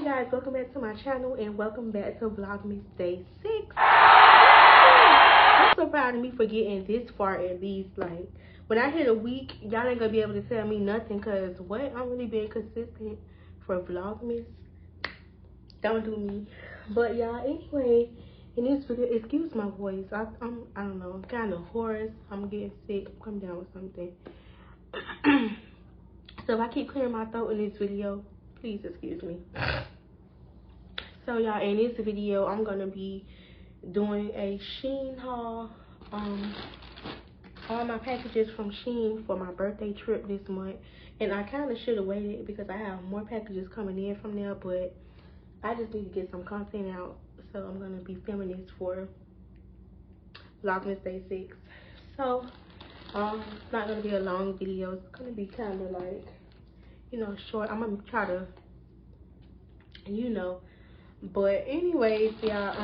Hey guys, welcome back to my channel and welcome back to Vlogmas Day 6. I'm so proud of me for getting this far at least. Like, when I hit a week, y'all ain't gonna be able to tell me nothing because what? I'm really being consistent for Vlogmas. Don't do me. But y'all, anyway, in this video, excuse my voice. I don't know, I'm kind of hoarse. I'm getting sick. I'm coming down with something. So if I keep clearing my throat in this video, please excuse me. So y'all, in this video, I'm gonna be doing a Shein haul. All my packages from Shein for my birthday trip this month, and I kind of should have waited because I have more packages coming in from there, but I just need to get some content out, so I'm gonna be filming this for Vlogmas Day 6. So it's not gonna be a long video. It's gonna be kind of like, you know, short. I'm gonna try to, you know. But anyways, yeah,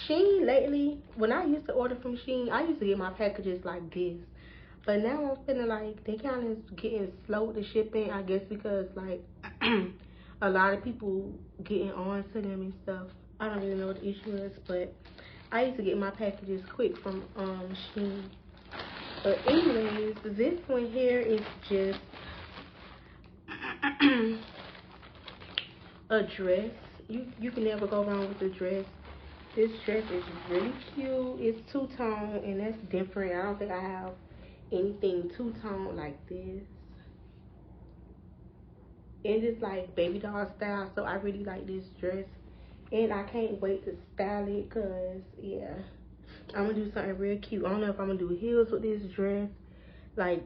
Shein lately, when I used to order from Shein, I used to get my packages like this. But now I'm feeling like they kind of getting slow to shipping, I guess, because like a lot of people getting on to them and stuff. I don't really know what the issue is, but I used to get my packages quick from Shein. But anyways, this one here is just a dress. You can never go wrong with the dress. This dress is really cute. It's two-tone, and that's different. I don't think I have anything two-tone like this. And it's like baby doll style, so I really like this dress. And I can't wait to style it, because, yeah, I'm going to do something real cute. I don't know if I'm going to do heels with this dress, like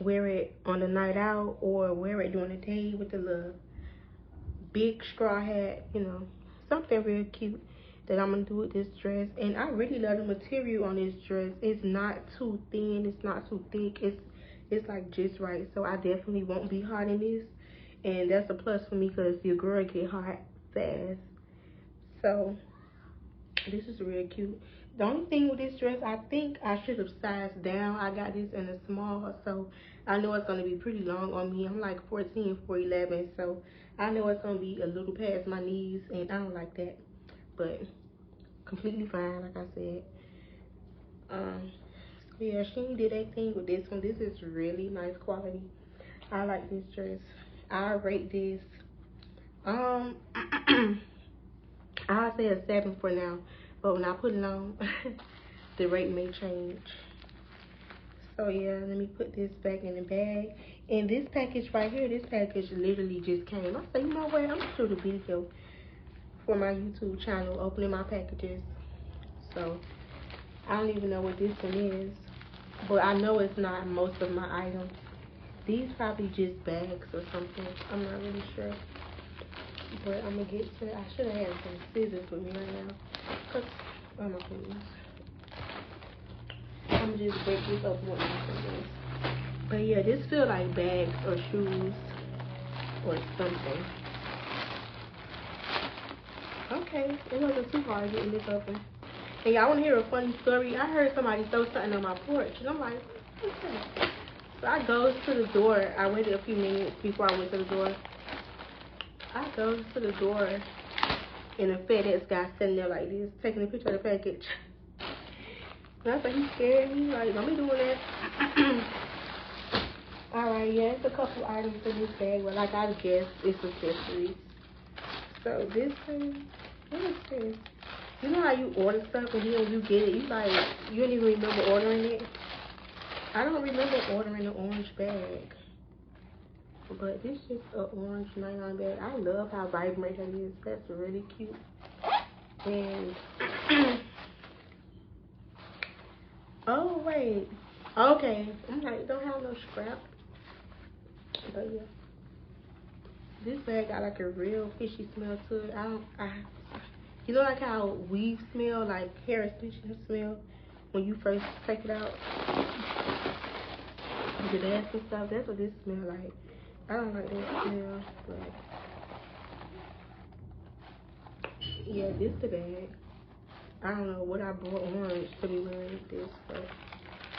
wear it on the night out, or wear it during the day with the little big straw hat, you know, something real cute that I'm gonna do with this dress. And I really love the material on this dress. It's not too thin, it's not too thick, it's like just right. So I definitely won't be hot in this, and that's a plus for me because your girl get hot fast. So this is real cute. The only thing with this dress, I think I should have sized down. I got this in a small, so I know it's going to be pretty long on me. I'm like 14 for 11, so I know it's going to be a little past my knees, and I don't like that. But completely fine, like I said. So yeah, she did a thing with this one. This is really nice quality. I like this dress. I rate this. I'll say a 7 for now. But when I put it on, the rate may change. So yeah, let me put this back in the bag. And this package right here, this package literally just came. I said, you know what, I'm gonna shoot a video for my YouTube channel opening my packages. So I don't even know what this one is, but I know it's not most of my items. These probably just bags or something. I'm not really sure. But I'm gonna get to it. I should have had some scissors with me right now. Cause, oh my goodness. I'm gonna just break this up one more. But yeah, this feel like bags or shoes or something. Okay, it wasn't too hard getting this open. And y'all wanna hear a funny story? I heard somebody throw something on my porch, and I'm like, what's that? So I goes to the door. I waited a few minutes before I went to the door. I go to the door, and a FedEx guy sitting there like this, taking a picture of the package. And I said, he scared me. Like, don't be doing that. Alright, yeah, it's a couple items in this bag, but like I guess it's accessories. So this thing, what is this? You know how you order stuff and then you get it, you don't even remember ordering it? I don't remember ordering an orange bag. But this is an orange nylon bag. I love how vibrant that is. That's really cute. And oh wait, okay. I'm like, don't have no scrap. But yeah, this bag got like a real fishy smell to it. You know, like how weave smell, like hair extension smell when you first take it out, the dance and stuff. That's what this smell like. I don't like that smell, but yeah, this the bag. I don't know what I bought orange to be wearing with this, but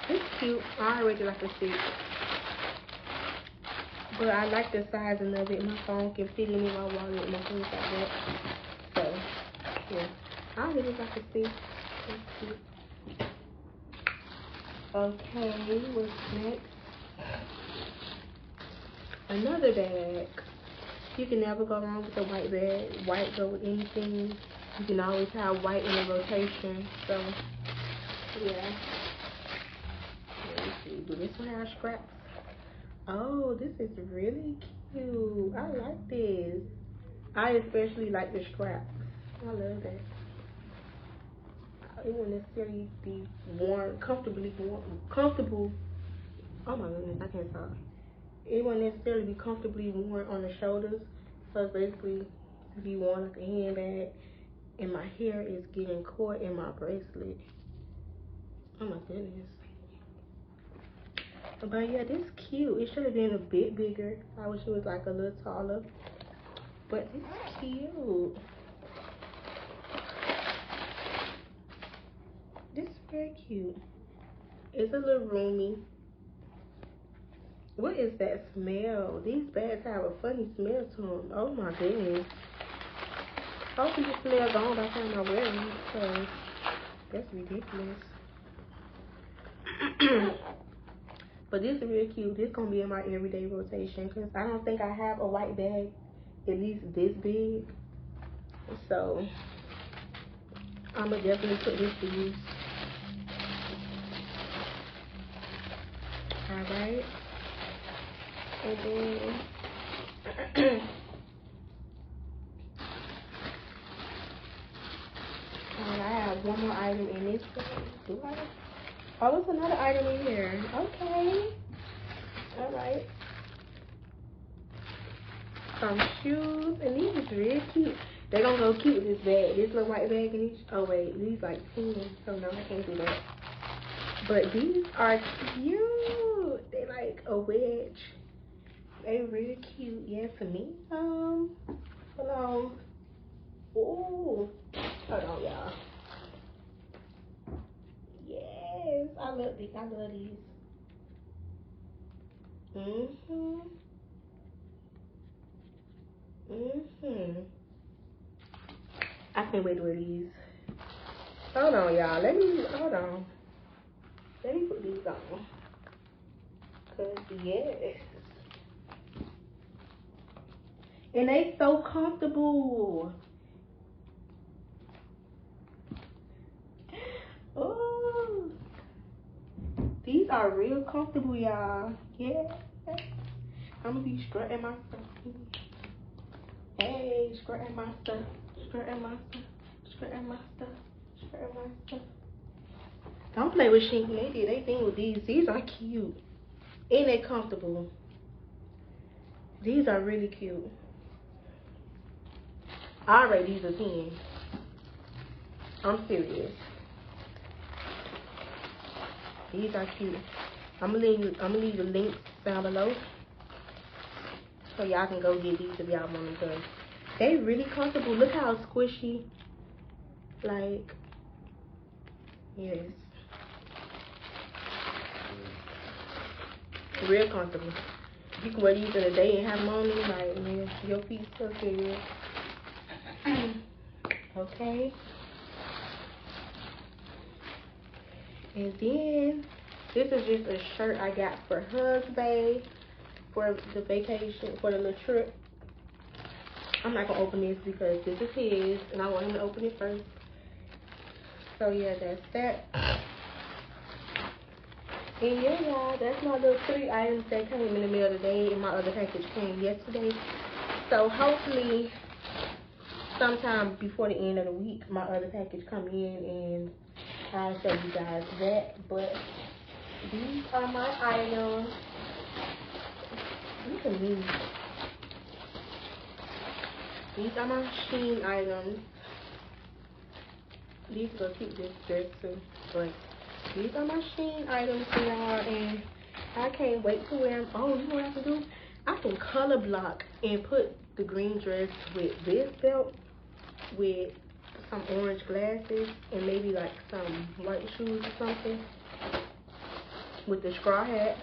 it's cute. I already like a 6. But I like the sizing of it. My phone can fit in my wallet and my things like that. So, yeah. I'll leave it like a see. Okay, what's next? Another bag. You can never go wrong with a white bag. White go with anything. You can always have white in a rotation. So, yeah. Let me see. Do this one have scraps? Oh, this is really cute. I like this. I especially like the straps. I love that. It won't necessarily be worn, comfortable. Oh my goodness, I can't talk. It won't necessarily be comfortably worn on the shoulders. So it's basically be worn like a handbag. And my hair is getting caught in my bracelet. Oh my goodness. But yeah, this is cute. It should have been a bit bigger. I wish it was like a little taller. But it's cute. This is very cute. It's a little roomy. What is that smell? These bags have a funny smell to them. Oh my goodness. Hopefully the smell gone by the time I wear them. So that's ridiculous. But this is real cute. This gonna be in my everyday rotation because I don't think I have a white bag at least this big. So I'm gonna definitely put this to use. Alright. And then I have one more item in this bag. Do I? Oh, it's another item in here. Okay. Alright. Some shoes. And these is really cute. They're gonna go cute with this bag. This little white bag in each. Oh wait, these like 10. So no, I can't do that. But these are cute. They like a wedge. They really cute. Yeah, for me. Hold on. Ooh. Hold on, y'all. Yes, I love these. I love these. I can't wait to wear these. Hold on, y'all. Hold on. Let me put these on. Cause yes. And they so comfortable. Oh. These are real comfortable, y'all. Yeah. I'm gonna be strutting my stuff. Hey, strutting my stuff. Strutting my stuff. Strutting my stuff. Strutting my stuff. Don't play with Shein. They did they thing with these. These are cute. And they comfortable. These are really cute. I rate these a 10. I'm serious. These are cute. I'm gonna leave the links down below so y'all can go get these if y'all want them. Cause they really comfortable. Look how squishy. Like, yes, real comfortable. You can wear these in a day and have them on any night, man. Your feet so good. Okay. And then this is just a shirt I got for husband for the vacation, for the little trip. I'm not gonna open this because this is his and I want him to open it first. So yeah, that's that. And yeah, y'all, that's my little 3 items that came in the mail today, and my other package came yesterday. So hopefully sometime before the end of the week my other package come in and I'll show you guys that. But these are my items. Look at these. These are my Shein items. These go keep this dress too. But these are my Shein items for y'all, and I can't wait to wear them. Oh, you know what I can do? I can color block and put the green dress with this belt, with some orange glasses, and maybe like some white shoes or something, with the straw hat.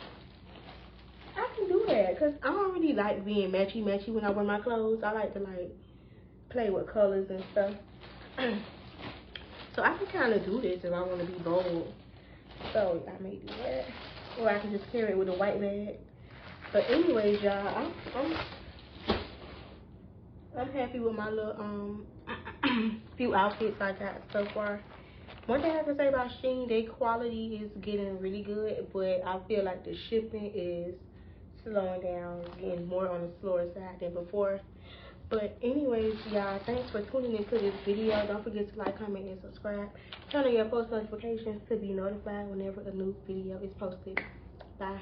I can do that because I don't really like being matchy when I wear my clothes. I like to like play with colors and stuff. So I can kind of do this if I want to be bold. So I may do that, or I can just pair it with a white bag. But anyways, y'all, I'm happy with my little few outfits I got so far. One thing I can say about Shein, their quality is getting really good, but I feel like the shipping is slowing down, getting more on the slower side than before. But anyways, y'all, thanks for tuning into this video. Don't forget to like, comment, and subscribe. Turn on your post notifications to be notified whenever a new video is posted. Bye.